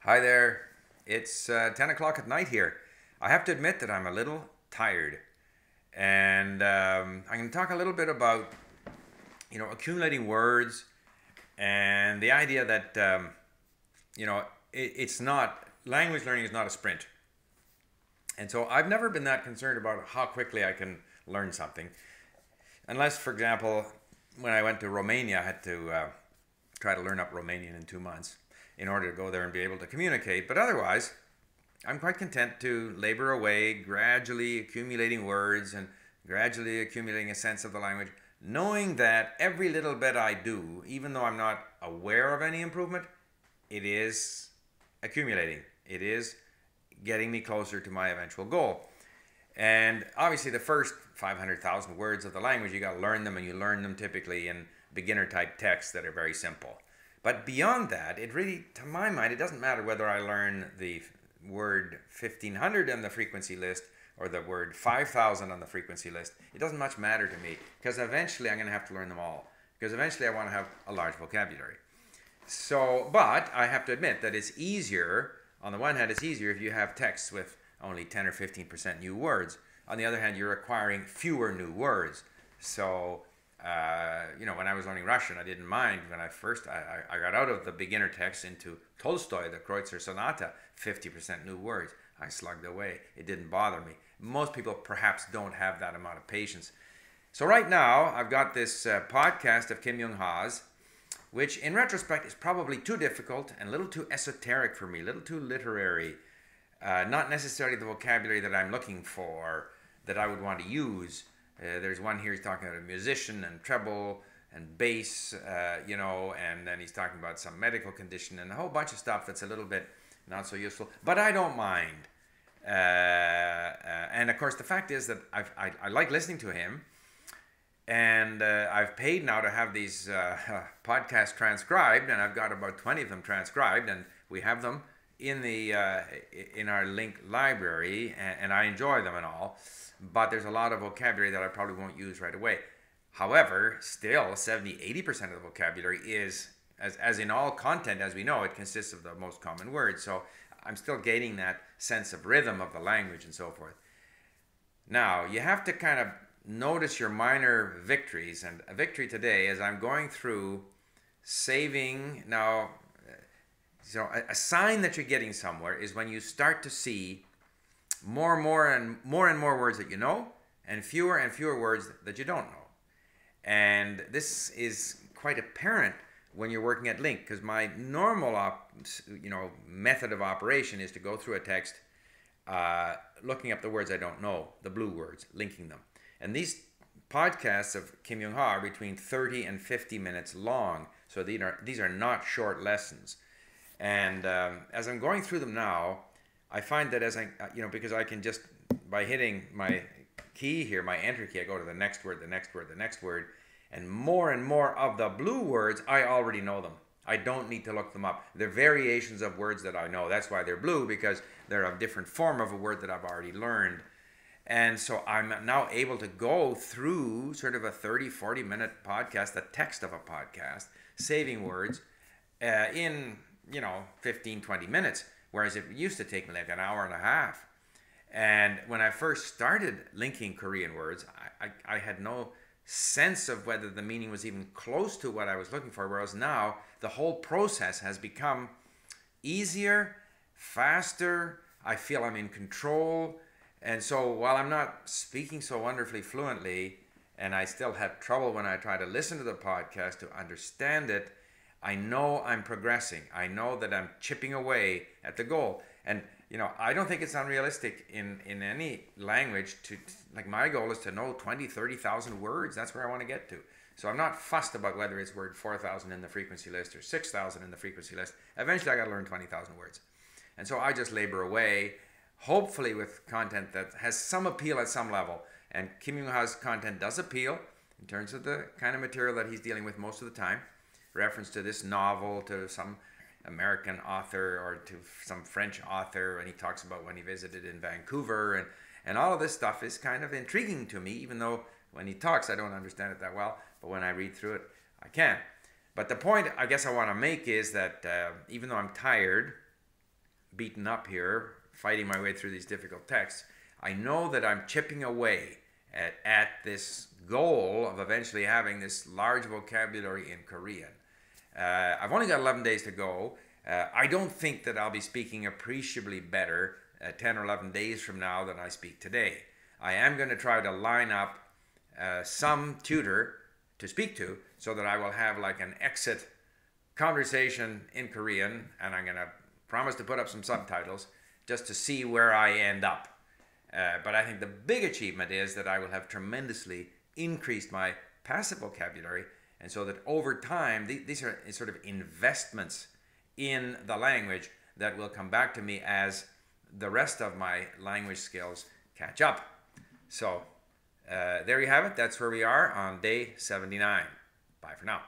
Hi there. It's 10 o'clock at night here. I have to admit that I'm a little tired. And I'm going to talk a little bit about, accumulating words and the idea that, it's not, language learning is not a sprint. And so I've never been that concerned about how quickly I can learn something. Unless, for example, when I went to Romania, I had to try to learn up Romanian in 2 months in order to go there and be able to communicate. But otherwise, I'm quite content to labor away, gradually accumulating words and gradually accumulating a sense of the language, knowing that every little bit I do, even though I'm not aware of any improvement, it is accumulating. It is getting me closer to my eventual goal. And obviously, the first 500,000 words of the language, you got to learn them, and you learn them typically in beginner type texts that are very simple. But beyond that, it really, to my mind, it doesn't matter whether I learn the word 1500 on the frequency list or the word 5000 on the frequency list. It doesn't much matter to me because eventually I'm going to have to learn them all because eventually I want to have a large vocabulary. So, but I have to admit that it's easier, on the one hand, it's easier if you have texts with only 10 or 15% new words. On the other hand, you're acquiring fewer new words. So, when I was learning Russian, I didn't mind when I got out of the beginner text into Tolstoy, the Kreutzer Sonata, 50% new words. I slugged away. It didn't bother me. Most people perhaps don't have that amount of patience. So right now, I've got this podcast of Kim Young-ha's, which in retrospect is probably too difficult and a little too esoteric for me, a little too literary. Not necessarily the vocabulary that I'm looking for, that I would want to use. There's one here he's talking about a musician and treble and bass, and then he's talking about some medical condition and a whole bunch of stuff that's a little bit not so useful. But I don't mind. And of course, the fact is that I like listening to him. And I've paid now to have these podcasts transcribed, and I've got about 20 of them transcribed, and we have them in our link library, and I enjoy them and all. But there's a lot of vocabulary that I probably won't use right away. However, still 70-80% of the vocabulary is, as in all content, as we know, it consists of the most common words. So I'm still gaining that sense of rhythm of the language and so forth. Now, you have to kind of notice your minor victories. And a victory today is I'm going through saving. Now, so a sign that you're getting somewhere is when you start to see more and more words that you know and fewer words that you don't know. And this is quite apparent when you're working at LingQ, because my normal method of operation is to go through a text looking up the words I don't know, the blue words, linking them. And these podcasts of Kim Young-ha are between 30 and 50 minutes long, so these are not short lessons. And as I'm going through them now, I find that because I can just, by hitting my key here, my enter key, I go to the next word, the next word, the next word, and more of the blue words, I already know them. I don't need to look them up. They're variations of words that I know. That's why they're blue, because they're a different form of a word that I've already learned. And so I'm now able to go through sort of a 30-40 minute podcast, the text of a podcast, saving words in 15-20 minutes, whereas it used to take me like an hour and a half. And when I first started linking Korean words, I had no sense of whether the meaning was even close to what I was looking for, whereas now the whole process has become easier, faster. I feel I'm in control. And so while I'm not speaking so wonderfully fluently, and I still have trouble when I try to listen to the podcast to understand it, I know I'm progressing. I know that I'm chipping away at the goal. And, I don't think it's unrealistic in any language like my goal is to know 20, 30,000 words. That's where I want to get to. So I'm not fussed about whether it's word 4,000 in the frequency list or 6,000 in the frequency list. Eventually I got to learn 20,000 words. And so I just labor away, hopefully with content that has some appeal at some level. And Kim Young-ha's content does appeal in terms of the kind of material that he's dealing with most of the time. Reference to this novel, to some American author or to some French author, and he talks about when he visited in Vancouver, and all of this stuff is kind of intriguing to me, even though when he talks I don't understand it that well, but when I read through it I can. But the point I guess I want to make is that even though I'm tired, beaten up here, fighting my way through these difficult texts, I know that I'm chipping away at this goal of eventually having this large vocabulary in Korean. I've only got 11 days to go. I don't think that I'll be speaking appreciably better 10 or 11 days from now than I speak today. I am going to try to line up some tutor to speak to so that I will have like an exit conversation in Korean, and I'm going to promise to put up some subtitles just to see where I end up. But I think the big achievement is that I will have tremendously increased my passive vocabulary, and so that over time, these are sort of investments in the language that will come back to me as the rest of my language skills catch up. So there you have it. That's where we are on day 79. Bye for now.